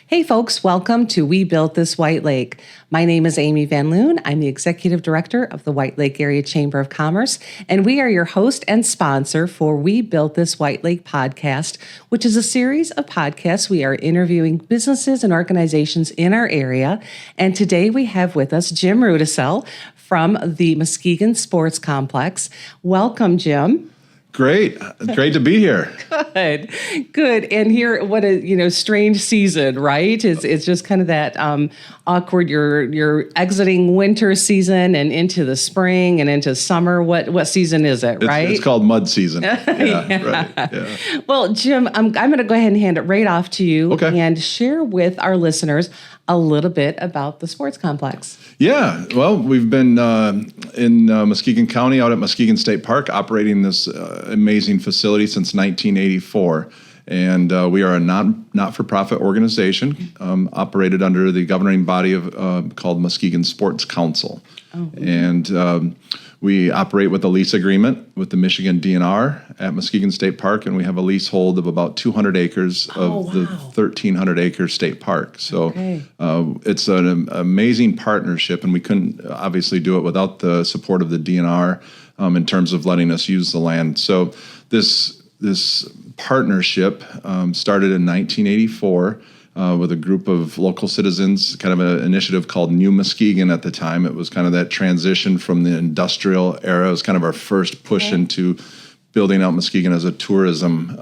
Hey folks, welcome to We Built This White Lake. My name is Amy Van Loon. I'm the Executive Director of the White Lake Area Chamber of Commerce, and we are your host and sponsor for We Built This White Lake podcast, which is a series of podcasts. We are interviewing businesses and organizations in our area, and today we have with us Jim Rudisell from the Muskegon Sports Complex. Welcome, Jim. Great to be here. Good. And here, what a strange season, right? It's just kind of that awkward. You're exiting winter season and into the spring and into summer. What season is it? Right? It's called mud season. Yeah. Right. Yeah. Well, Jim, I'm going to go ahead and hand it right off to you and share with our listeners a little bit about the sports complex. Yeah, well, we've been in Muskegon County out at Muskegon State Park operating this amazing facility since 1984. And we are a not-for-profit organization operated under the governing body of called Muskegon Sports Council. Oh. And we operate with a lease agreement with the Michigan DNR at Muskegon State Park, and we have a leasehold of about 200 acres of the 1,300-acre state park. So it's an amazing partnership, and we couldn't obviously do it without the support of the DNR in terms of letting us use the land. So this partnership started in 1984 with a group of local citizens, kind of an initiative called New Muskegon at the time. It was kind of that transition from the industrial era. It was kind of our first push into building out Muskegon as a tourism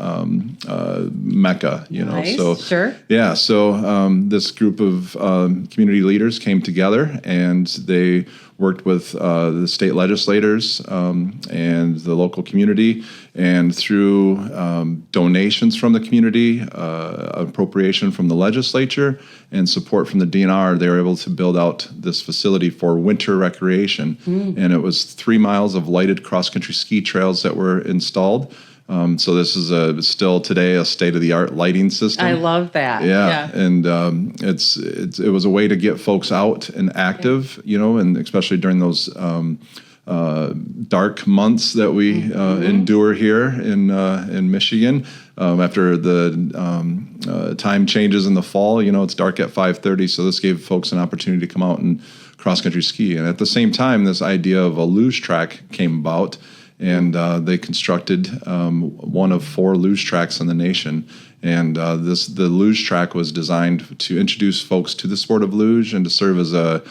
mecca, Nice. So sure. Yeah, so this group of community leaders came together and they worked with the state legislators and the local community, and through donations from the community, appropriation from the legislature, and support from the DNR, they were able to build out this facility for winter recreation. And it was 3 miles of lighted cross-country ski trails that were installed. So this is still today a state-of-the-art lighting system. I love that. Yeah. And it was a way to get folks out and active, and especially during those dark months that we endure here in Michigan. After the time changes in the fall, it's dark at 5:30, so this gave folks an opportunity to come out and cross-country ski. And at the same time, this idea of a luge track came about. And they constructed one of 4 luge tracks in the nation. And the luge track was designed to introduce folks to the sport of luge and to serve as a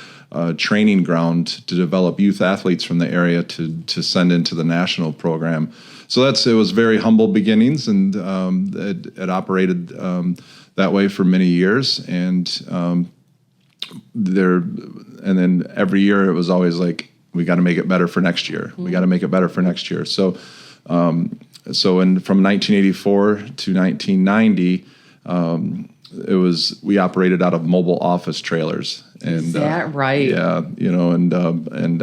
training ground to develop youth athletes from the area to send into the national program. So it was very humble beginnings, and it operated that way for many years. And then every year it was always like, we got to make it better for next year. We got to make it better for next year. So, from 1984 to 1990, we operated out of mobile office trailers. And, Is that right? Yeah, and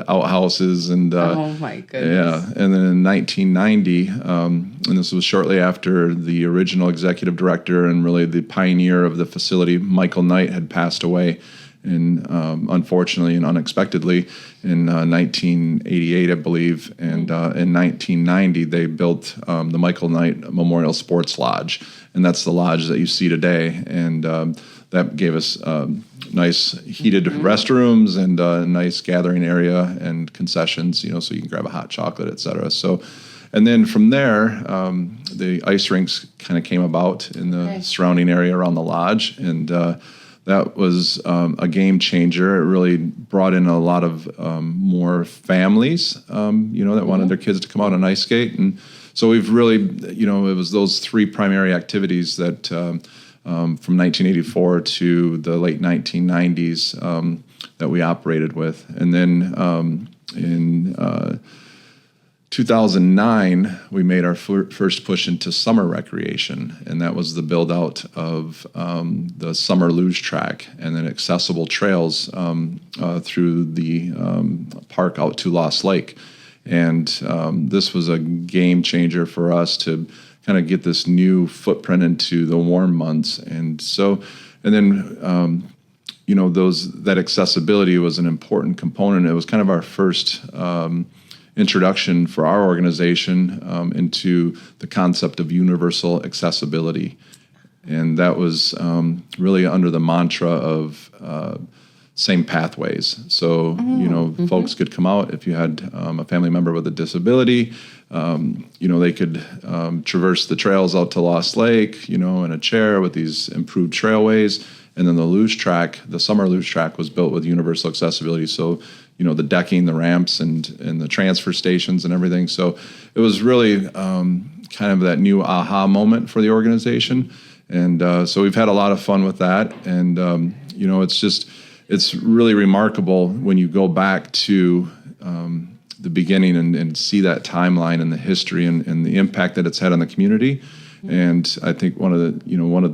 outhouses and. Oh my goodness. Yeah, and then in 1990, and this was shortly after the original executive director and really the pioneer of the facility, Michael Knight, had passed away. And unfortunately and unexpectedly in 1988, I believe, and in 1990 they built the Michael Knight Memorial Sports Lodge, and that's the lodge that you see today. And that gave us nice heated restrooms and a nice gathering area and concessions, so you can grab a hot chocolate, et cetera. So. And then from there, the ice rinks kind of came about in the surrounding area around the lodge, and that was a game changer. It really brought in a lot of more families, that wanted their kids to come out and ice skate. And so we've really, it was those 3 primary activities that from 1984 to the late 1990s that we operated with. And then in 2009, we made our first push into summer recreation, and that was the build-out of the summer luge track and then accessible trails through the park out to Lost Lake. And this was a game changer for us to kind of get this new footprint into the warm months. And then that accessibility was an important component. It was kind of our first introduction for our organization into the concept of universal accessibility. And that was really under the mantra of same pathways. So, folks could come out if you had a family member with a disability. They could traverse the trails out to Lost Lake, in a chair with these improved trailways. And then the luge track, the summer luge track, was built with universal accessibility. So, the decking, the ramps, and the transfer stations and everything. So it was really kind of that new aha moment for the organization. And so we've had a lot of fun with that. And, it's really remarkable when you go back to the beginning and see that timeline and the history and the impact that it's had on the community. And I think one of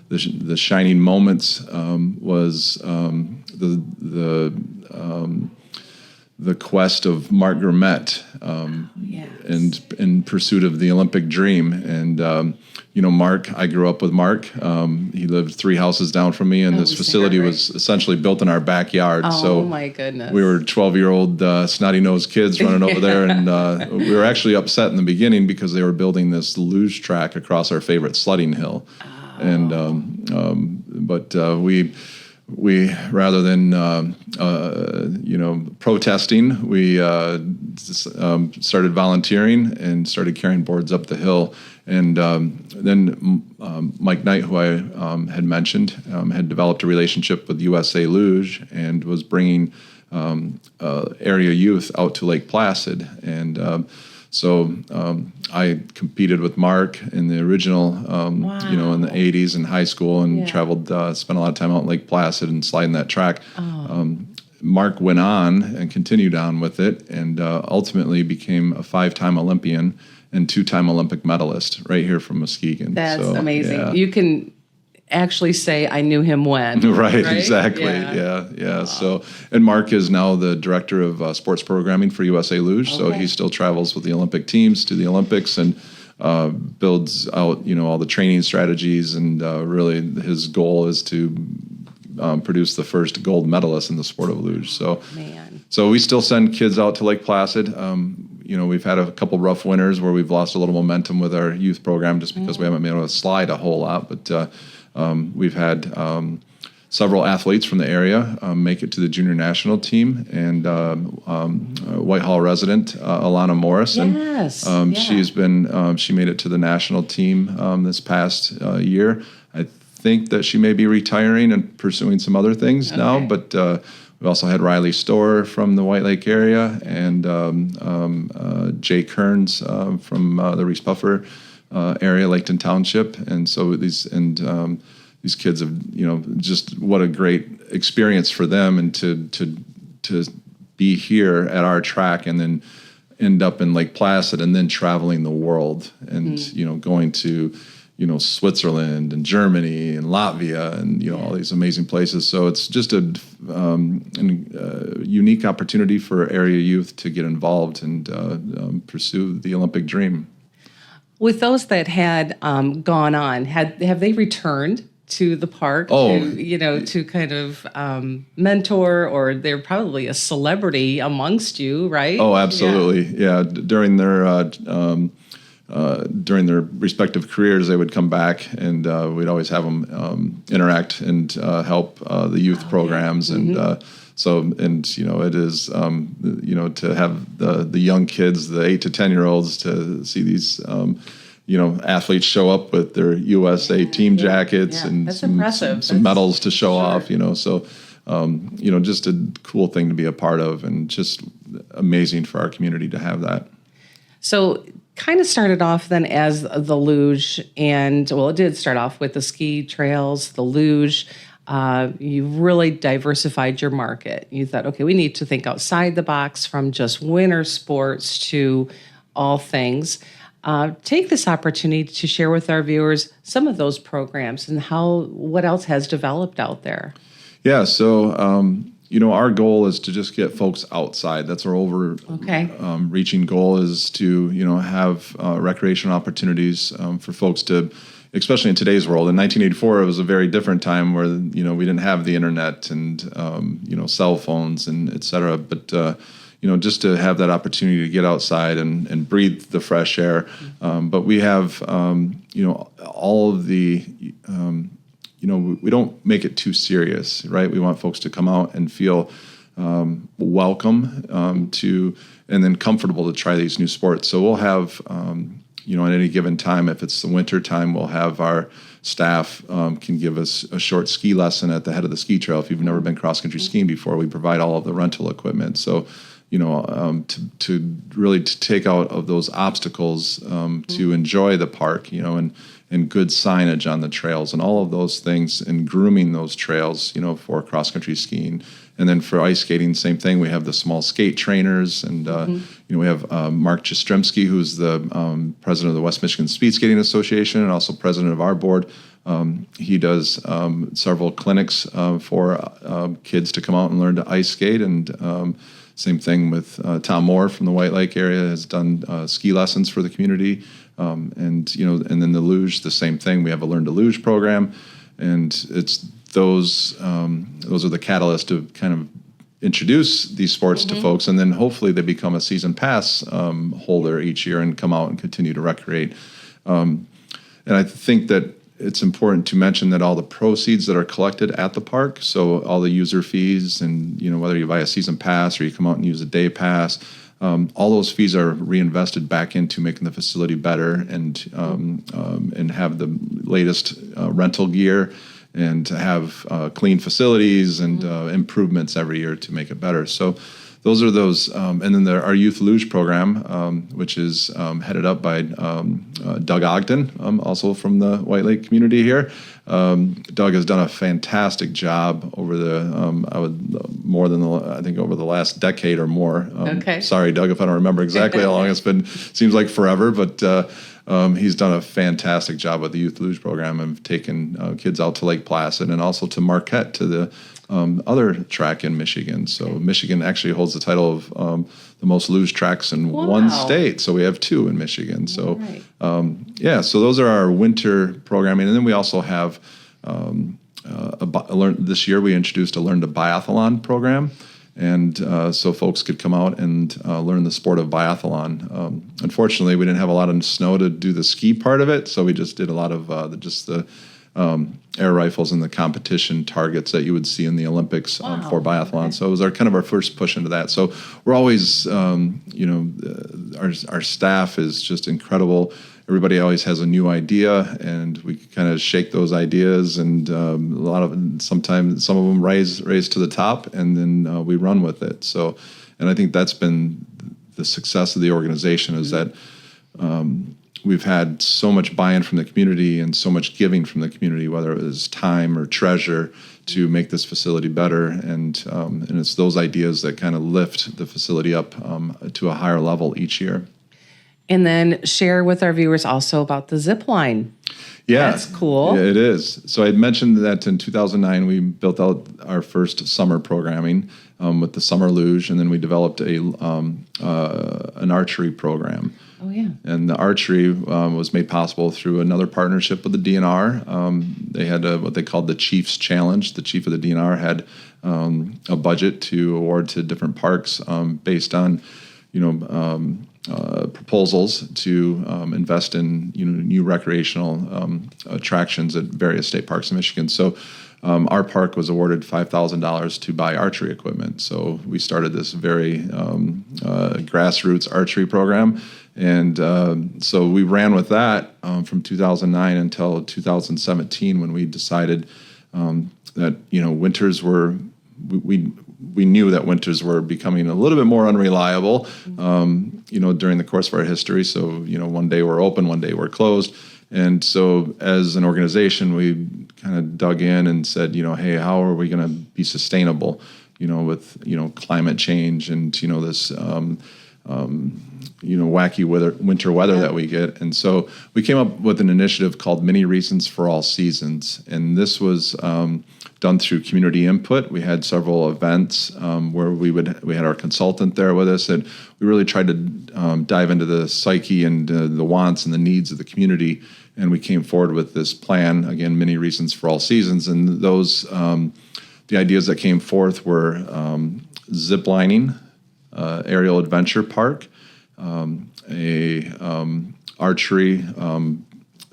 the shining moments was the quest of Mark Gourmet and in pursuit of the Olympic dream. And Mark, I grew up with Mark. He lived 3 houses down from me, and this facility was essentially built in our backyard. Oh, so my goodness. We were 12-year-old snotty-nosed kids running over there, and we were actually upset in the beginning because they were building this luge track across our favorite sledding hill. Oh. And but we rather than protesting, we started volunteering and started carrying boards up the hill. And then Mike Knight, who I had mentioned, had developed a relationship with USA Luge and was bringing area youth out to Lake Placid. And so I competed with Mark in the original, in the 80s in high school, and traveled, spent a lot of time out in Lake Placid and sliding that track. Oh. Mark went on and continued on with it, and ultimately became a 5-time Olympian and 2-time Olympic medalist right here from Muskegon. That's amazing. Yeah. You can actually say, I knew him when. Right, exactly. Yeah. So, and Mark is now the director of sports programming for USA Luge. Okay. So he still travels with the Olympic teams to the Olympics and builds out, all the training strategies. And really his goal is to produce the first gold medalist in the sport of luge. So we still send kids out to Lake Placid. We've had a couple rough winters where we've lost a little momentum with our youth program just because we haven't been able to slide a whole lot. But we've had several athletes from the area make it to the junior national team, and Whitehall resident Alana Morrison. Yes. She made it to the national team this past year. I think that she may be retiring and pursuing some other things now, but we also had Riley Storr from the White Lake area, and Jay Kearns from the Reese Puffer area, Laketon Township. And so these kids have, just what a great experience for them, and to be here at our track and then end up in Lake Placid and then traveling the world and, going to, Switzerland and Germany and Latvia and, all these amazing places. So it's just a unique opportunity for area youth to get involved and pursue the Olympic dream. With those that had gone on, have they returned to the park to kind of mentor, or they're probably a celebrity amongst you, right? Oh, absolutely. Yeah. During their respective careers, they would come back, and we'd always have them interact and help the youth programs. And it is, to have the young kids, the 8 to 10-year-olds, to see these, athletes show up with their USA team jackets and some medals to show off, So, just a cool thing to be a part of, and just amazing for our community to have that. So kind of started off then as the luge, and it did start off with the ski trails, the luge. You really diversified your market. You thought, okay, we need to think outside the box from just winter sports to all things. Take this opportunity to share with our viewers some of those programs and what else has developed out there. Yeah, so our goal is to just get folks outside. That's our reaching goal, is to have recreational opportunities for folks to, especially in today's world. In 1984, it was a very different time where we didn't have the internet and cell phones and et cetera. But just to have that opportunity to get outside and breathe the fresh air. But we have, all of the, we don't make it too serious, right? We want folks to come out and feel welcome and then comfortable to try these new sports. So we'll have, at any given time, if it's the winter time, we'll have our staff can give us a short ski lesson at the head of the ski trail. If you've never been cross-country skiing before, we provide all of the rental equipment. So, to really take out of those obstacles, to enjoy the park, and good signage on the trails and all of those things, and grooming those trails, for cross-country skiing. And then for ice skating, same thing. We have the small skate trainers, and we have Mark Jastrzemski, who's the president of the West Michigan Speed Skating Association and also president of our board. He does several clinics for kids to come out and learn to ice skate, and same thing with Tom Moore from the White Lake area has done ski lessons for the community, and then the Luge, the same thing. We have a Learn to Luge program, and it's those are the catalysts to kind of introduce these sports to folks, and then hopefully they become a season pass holder each year and come out and continue to recreate. And I think that it's important to mention that all the proceeds that are collected at the park, so all the user fees, and whether you buy a season pass or you come out and use a day pass, all those fees are reinvested back into making the facility better, and have the latest rental gear, and to have clean facilities and improvements every year to make it better. So those are those. And then our Youth Luge program, which is headed up by Doug Ogden, also from the White Lake community here. Doug has done a fantastic job over over the last decade or more. Okay. Sorry, Doug, if I don't remember exactly how long it's been. Seems like forever, but he's done a fantastic job with the Youth Luge program and taken kids out to Lake Placid and also to Marquette, to the other track in Michigan. So Michigan actually holds the title of the most luge tracks in one state. So we have two in Michigan. So so those are our winter programming. And then we also have this year we introduced a Learn to Biathlon program. And so folks could come out and learn the sport of biathlon. Unfortunately, we didn't have a lot of snow to do the ski part of it, so we just did a lot of the air rifles and the competition targets that you would see in the Olympics for biathlon. Okay. So it was our first push into that. So we're always, our staff is just incredible. Everybody always has a new idea, and we kind of shake those ideas, and sometimes some of them rise to the top, and then we run with it. So, and I think that's been the success of the organization, is that we've had so much buy-in from the community and so much giving from the community, whether it was time or treasure, to make this facility better. And it's those ideas that kind of lift the facility up to a higher level each year. And then share with our viewers also about the zip line. Yeah. That's cool. Yeah, it is. So I had mentioned that in 2009, we built out our first summer programming with the Summer Luge, and then we developed an archery program. Oh, yeah. And the archery was made possible through another partnership with the DNR. They had what they called the Chiefs Challenge. The chief of the DNR had a budget to award to different parks based on, proposals to invest in new recreational attractions at various state parks in Michigan. So our park was awarded $5,000 to buy archery equipment. So we started this very grassroots archery program. And so we ran with that from 2009 until 2017, when we decided that winters were we knew that winters were becoming a little bit more unreliable, during the course of our history. So, one day we're open, one day we're closed. And so as an organization, we kind of dug in and said, hey, how are we going to be sustainable, with, climate change and, this, wacky winter weather that we get. And so we came up with an initiative called Many Reasons for All Seasons. And this was done through community input. We had several events where we had our consultant there with us, and we really tried to dive into the psyche and the wants and the needs of the community. And we came forward with this plan, again, Many Reasons for All Seasons. And those, the ideas that came forth were zip lining, aerial adventure park, a archery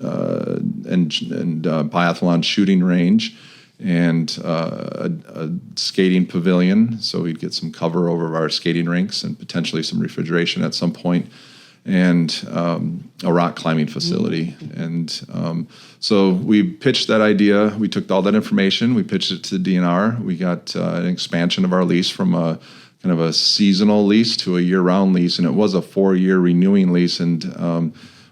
and biathlon shooting range, and a skating pavilion. So we'd get some cover over our skating rinks and potentially some refrigeration at some point, and a rock climbing facility. And so we pitched that idea. We took all that information. We pitched it to the DNR. We got an expansion of our lease from a kind of a seasonal lease to a year-round lease, and it was a 4-year renewing lease, and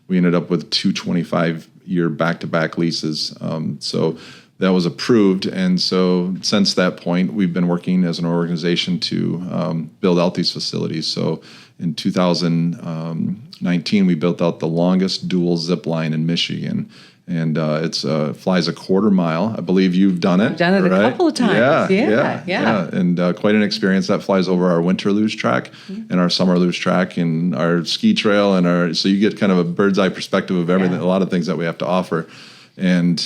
we ended up with 2 25-year back-to-back leases. So that was approved, and so since that point, we've been working as an organization to build out these facilities. So in 2019, we built out the longest dual zip line in Michigan, and it's flies a 1/4 mile. I believe you've done it. I've done it right? a couple of times. Yeah. And quite an experience. That flies over our winter luge track and our summer luge track and our ski trail so you get kind of a bird's eye perspective of everything, a lot of things that we have to offer. And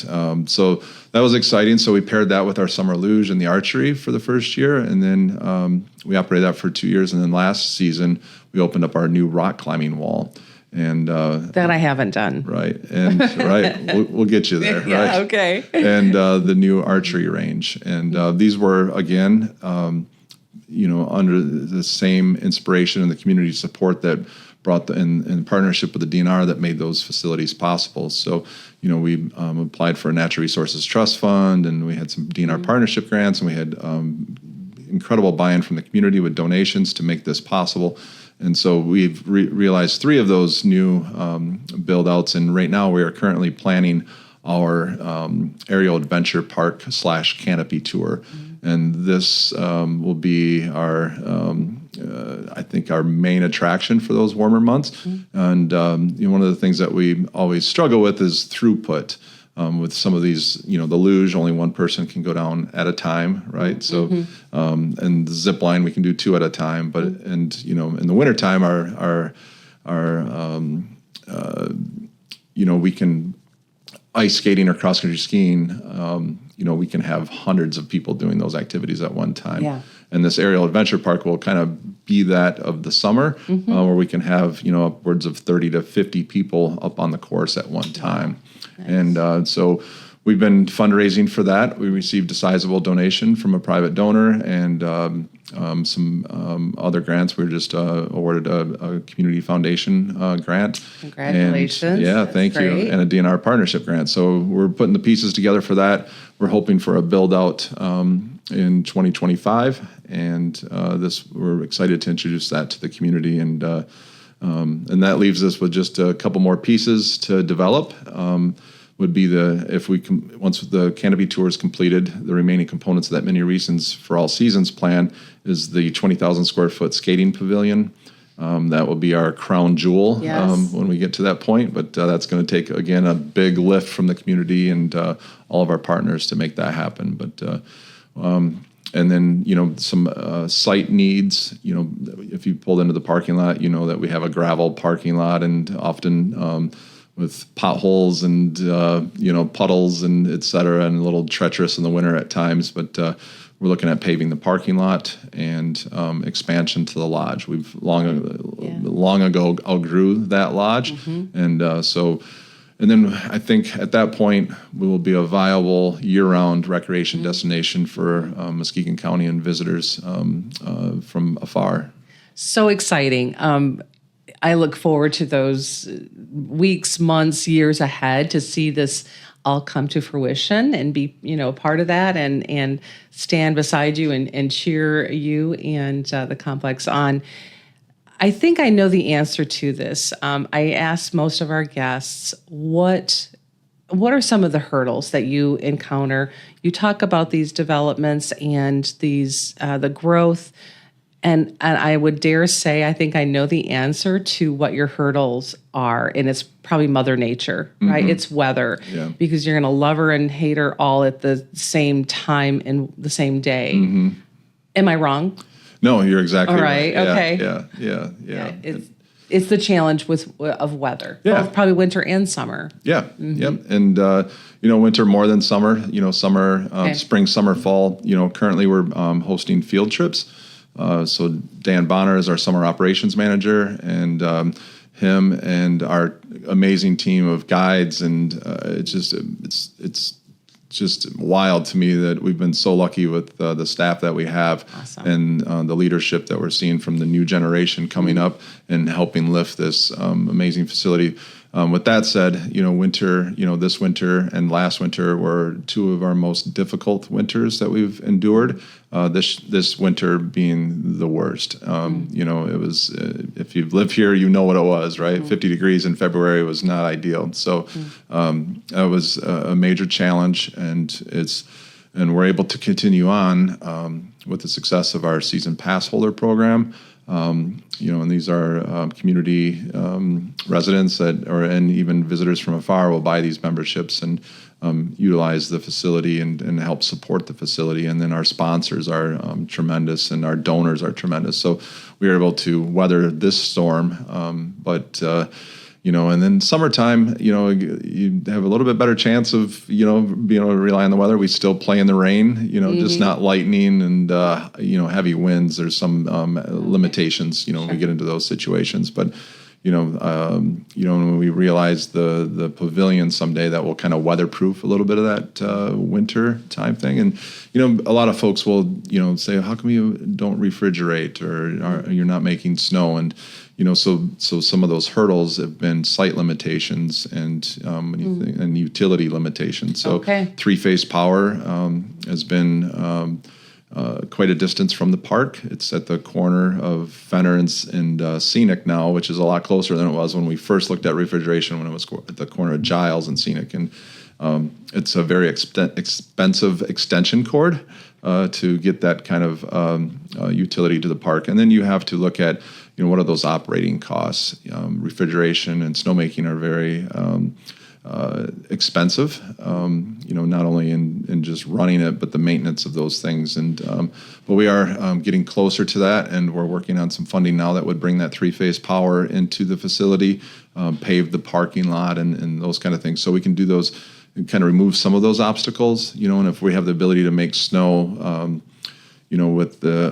so that was exciting. So we paired that with our summer luge and the archery for the first year, and then we operated that for 2 years. And then last season, we opened up our new rock climbing wall. And that I haven't done. Right. And we'll get you there. Yeah, right? okay. And the new archery range. And these were, again, under the same inspiration and the community support that brought in partnership with the DNR that made those facilities possible. So, we applied for a Natural Resources Trust Fund, and we had some DNR partnership grants, and we had incredible buy-in from the community with donations to make this possible. And so we've realized 3 of those new build-outs, and right now we are currently planning our aerial adventure park / canopy tour. And this will be our, I think, our main attraction for those warmer months. And one of the things that we always struggle with is throughput. With some of these, the luge, only one person can go down at a time, right? So, and the zip line, we can do 2 at a time. But in the wintertime, we can ice skating or cross country skiing. We can have hundreds of people doing those activities at one time. Yeah. And this aerial adventure park will kind of be that of the summer, where we can have upwards of 30 to 50 people up on the course at one time. Nice. And so we've been fundraising for that. We received a sizable donation from a private donor and some other grants. We were just awarded a community foundation grant. Congratulations. And, thank you. And a DNR partnership grant. So we're putting the pieces together for that. We're hoping for a build out in 2025, and we're excited to introduce that to the community. And that leaves us with just a couple more pieces to develop. Would be once the canopy tour is completed, the remaining components of that Many Reasons for All Seasons plan is the 20,000 square foot skating pavilion. That will be our crown jewel when we get to that point. But that's going to take, again, a big lift from the community and all of our partners to make that happen. But and then, some site needs. If you pulled into the parking lot, that we have a gravel parking lot, and often with potholes and puddles and et cetera, and a little treacherous in the winter at times. But we're looking at paving the parking lot and expansion to the lodge. We've long ago outgrew that lodge, and then I think at that point we will be a viable year-round recreation destination for Muskegon County and visitors from afar. So exciting. I look forward to those weeks, months, years ahead to see this all come to fruition and be, a part of that and stand beside you and cheer you and the complex on. I think I know the answer to this. I asked most of our guests, what are some of the hurdles that you encounter? You talk about these developments and these the growth. And I would dare say, I think I know the answer to what your hurdles are. And it's probably Mother Nature, right? It's weather. Yeah. Because you're going to love her and hate her all at the same time in the same day. Am I wrong? No, you're exactly right. Yeah, okay. Yeah. It's the challenge of weather, both probably winter and summer. Yeah, yep. And, winter more than summer, summer, spring, summer, fall. Currently we're hosting field trips So Dan Bonner is our summer operations manager, and him and our amazing team of guides, and it's just wild to me that we've been so lucky with the staff that we have. Awesome. And the leadership that we're seeing from the new generation coming up and helping lift this amazing facility. With that said, this winter and last winter were two of our most difficult winters that we've endured. This winter being the worst. It was, if you've lived here, you know what it was, right? 50 degrees in February was not ideal. So that was a major challenge, and we're able to continue on with the success of our season pass holder program. And these are community residents and even visitors from afar will buy these memberships and utilize the facility and help support the facility. And then our sponsors are tremendous, and our donors are tremendous. So we were able to weather this storm. And then summertime, you have a little bit better chance of, being able to rely on the weather. We still play in the rain, just not lightning and, heavy winds. There's some limitations, when we get into those situations. But, when we realize the pavilion someday, that will kind of weatherproof a little bit of that winter time thing. And, a lot of folks will, say, how come you don't refrigerate or you're not making snow? And, so some of those hurdles have been site limitations and and utility limitations. So three-phase power has been quite a distance from the park. It's at the corner of Fenner and Scenic now, which is a lot closer than it was when we first looked at refrigeration, when it was at the corner of Giles and Scenic. And it's a very expensive extension cord to get that kind of utility to the park. And then you have to look at, what are those operating costs? Refrigeration and snowmaking are very expensive, not only in just running it, but the maintenance of those things. But we are getting closer to that, and we're working on some funding now that would bring that three-phase power into the facility, pave the parking lot, and those kind of things. So we can do those and kind of remove some of those obstacles, and if we have the ability to make snow, with the,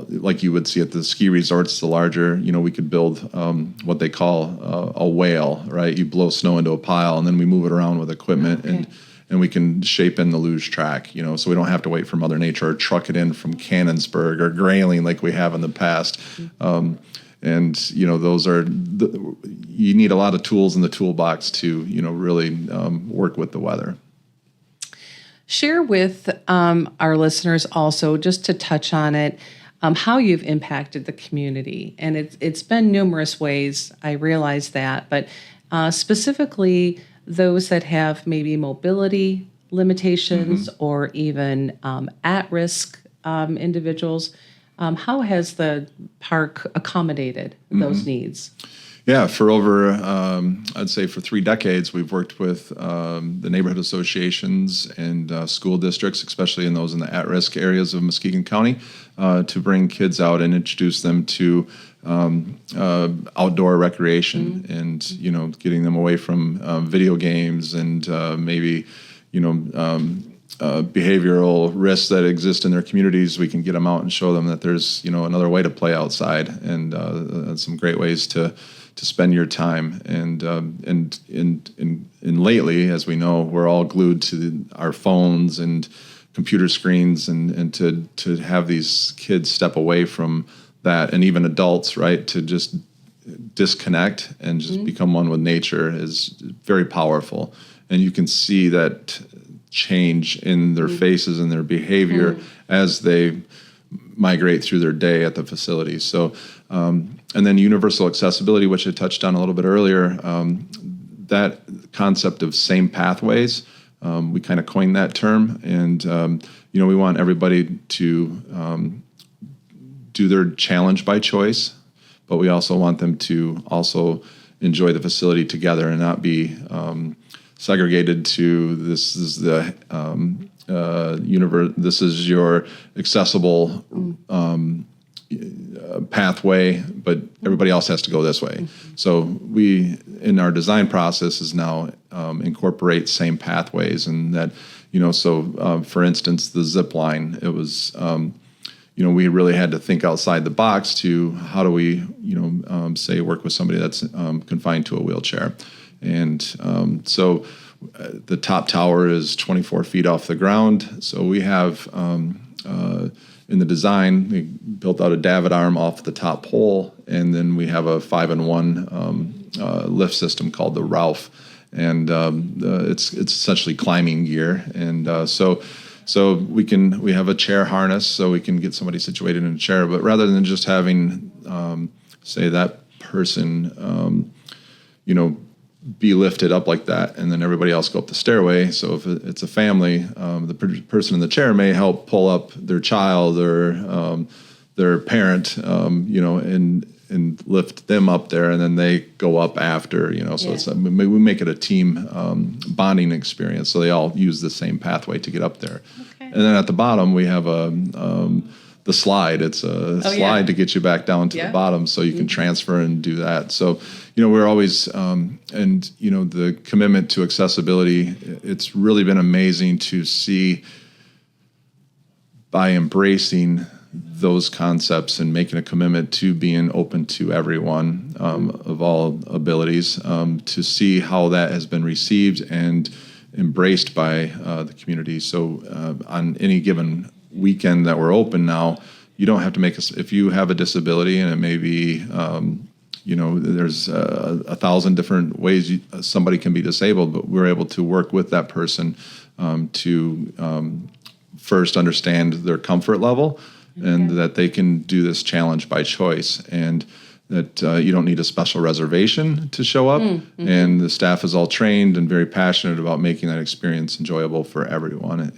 like you would see at the ski resorts, the larger, we could build what they call a whale, right? You blow snow into a pile, and then we move it around with equipment, and we can shape in the luge track, so we don't have to wait for Mother Nature or truck it in from Cannonsburg or Grayling like we have in the past. Those are, you need a lot of tools in the toolbox to, really work with the weather. Share with our listeners also, just to touch on it, how you've impacted the community. And it's been numerous ways, I realize that, but specifically those that have maybe mobility limitations or even at-risk individuals. How has the park accommodated those needs? Yeah, for over, I'd say for 3 decades, we've worked with the neighborhood associations and school districts, especially in the at-risk areas of Muskegon County, to bring kids out and introduce them to outdoor recreation and, getting them away from video games and maybe, behavioral risks that exist in their communities. We can get them out and show them that there's, another way to play outside, and some great ways to spend your time. And lately, as we know, we're all glued to our phones and computer screens, and to have these kids step away from that, and even adults, right, to just disconnect and just become one with nature is very powerful. And you can see that change in their faces and their behavior as they migrate through their day at the facility. So, and then universal accessibility, which I touched on a little bit earlier, that concept of same pathways, we kind of coined that term. And, we want everybody to do their challenge by choice, but we also want them to also enjoy the facility together and not be segregated to this is the this is your accessible pathway, but everybody else has to go this way. So we, in our design process, is now incorporate same pathways, and that, so for instance, the zip line, it was, we really had to think outside the box to how do we, say work with somebody that's confined to a wheelchair. And so the top tower is 24 feet off the ground. So we have, in the design, we built out a davit arm off the top pole, and then we have a 5-in-1 lift system called the Ralph. And it's essentially climbing gear. And so we have a chair harness, so we can get somebody situated in a chair. But rather than just having, say, that person, be lifted up like that, and then everybody else go up the stairway. So if it's a family, the person in the chair may help pull up their child or their parent, and lift them up there, and then they go up after. So it's we make it a team bonding experience. So they all use the same pathway to get up there. Okay. And then at the bottom we have the slide. It's a slide to get you back down to the bottom, so you can transfer and do that. So, we're always, the commitment to accessibility, it's really been amazing to see by embracing those concepts and making a commitment to being open to everyone of all abilities, to see how that has been received and embraced by the community. So on any given weekend that we're open now, you don't have to if you have a disability, and it may be, there's 1,000 different ways somebody can be disabled, but we're able to work with that person to first understand their comfort level, and that they can do this challenge by choice, and that you don't need a special reservation to show up. And the staff is all trained and very passionate about making that experience enjoyable for everyone.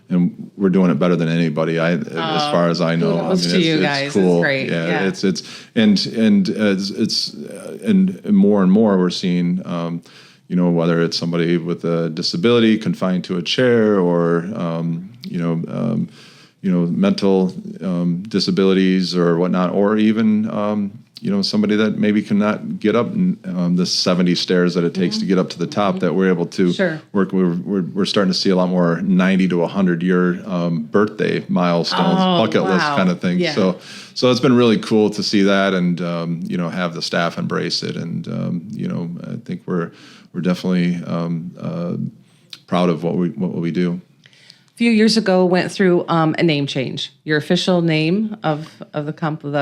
And we're doing it better than anybody, as far as I know. Kudos to you guys. Cool. It's great. Yeah. And more and more we're seeing, whether it's somebody with a disability confined to a chair, or mental disabilities or whatnot, or even somebody that maybe cannot get up the 70 stairs that it takes to get up to the top, that we're able to work. We're starting to see a lot more 90 to 100-year birthday milestones, bucket list kind of thing. Yeah. So it's been really cool to see that, and have the staff embrace it, and I think we're definitely proud of what we do. A few years ago, went through a name change. Your official name of the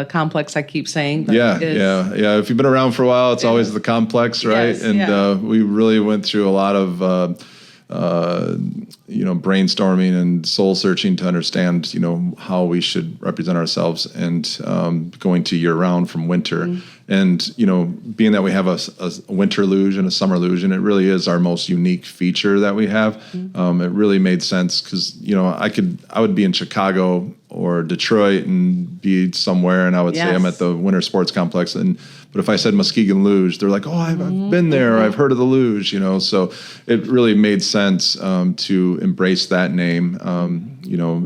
complex, I keep saying. But yeah. If you've been around for a while, it's always the complex, right? Yes, we really went through a lot of brainstorming and soul searching to understand how we should represent ourselves, and going to year round from winter. And being that we have a winter luge and a summer luge, and it really is our most unique feature that we have. It really made sense, because I would be in Chicago or Detroit and be somewhere, and I would say I'm at the winter sports complex, but if I said Muskegon Luge, they're like, oh, I've been there, I've heard of the luge, so it really made sense to embrace that name,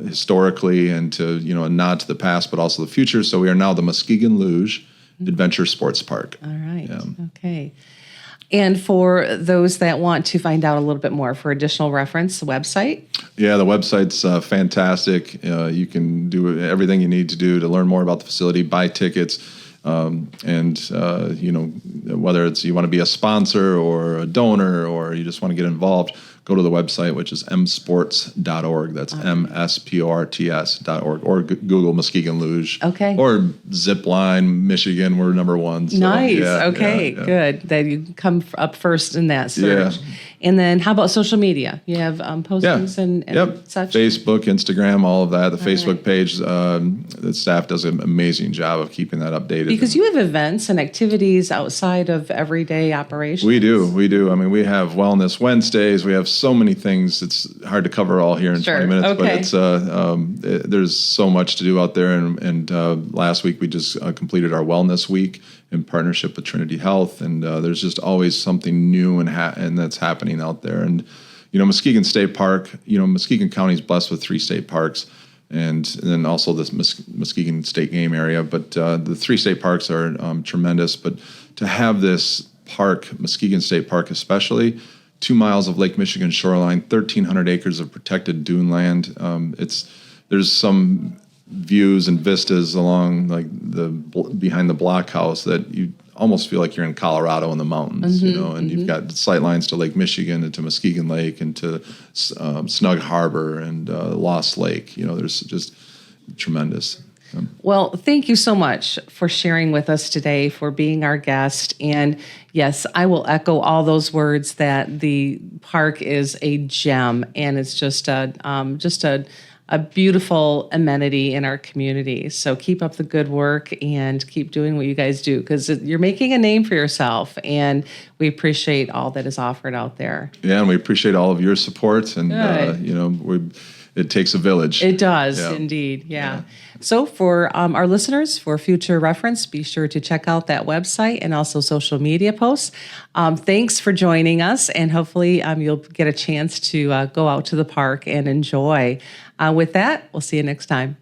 historically, and to a nod to the past, but also the future. So we are now the Muskegon Luge Adventure Sports Park. All right. Yeah. Okay. And for those that want to find out a little bit more, for additional reference, the website? Yeah, the website's fantastic. You can do everything you need to do to learn more about the facility, buy tickets, and whether it's you want to be a sponsor or a donor, or you just want to get involved, go to the website, which is msports.org. That's msports.org, or Google Muskegon Luge. Okay. Or Zipline, Michigan, we're number one. So, nice. Okay, good. That you come up first in that search. Yeah. And then how about social media? You have postings and such? Facebook, Instagram, all of that. The Facebook page, the staff does an amazing job of keeping that updated. Because you have events and activities outside of everyday operations. We do. I mean, we have Wellness Wednesdays. We have so many things. It's hard to cover all here in 20 minutes, but it's there's so much to do out there. And last week we just completed our Wellness Week in partnership with Trinity Health, and there's just always something new and that's happening out there. And Muskegon State Park, Muskegon County is blessed with 3 state parks, and then also this Muskegon State Game Area. But the 3 state parks are tremendous. But to have this park, Muskegon State Park especially, 2 miles of Lake Michigan shoreline, 1,300 acres of protected dune land. There's some views and vistas along like behind the blockhouse that you almost feel like you're in Colorado in the mountains, and you've got sight lines to Lake Michigan and to Muskegon Lake and to Snug Harbor and Lost Lake. There's just tremendous. Well, thank you so much for sharing with us today, for being our guest. And yes, I will echo all those words that the park is a gem, and it's just a beautiful amenity in our community. So keep up the good work and keep doing what you guys do, because you're making a name for yourself, and we appreciate all that is offered out there. Yeah, and we appreciate all of your support, and it takes a village. It does, indeed. Yeah. So for our listeners, for future reference, be sure to check out that website and also social media posts. Thanks for joining us, and hopefully you'll get a chance to go out to the park and enjoy. With that, we'll see you next time.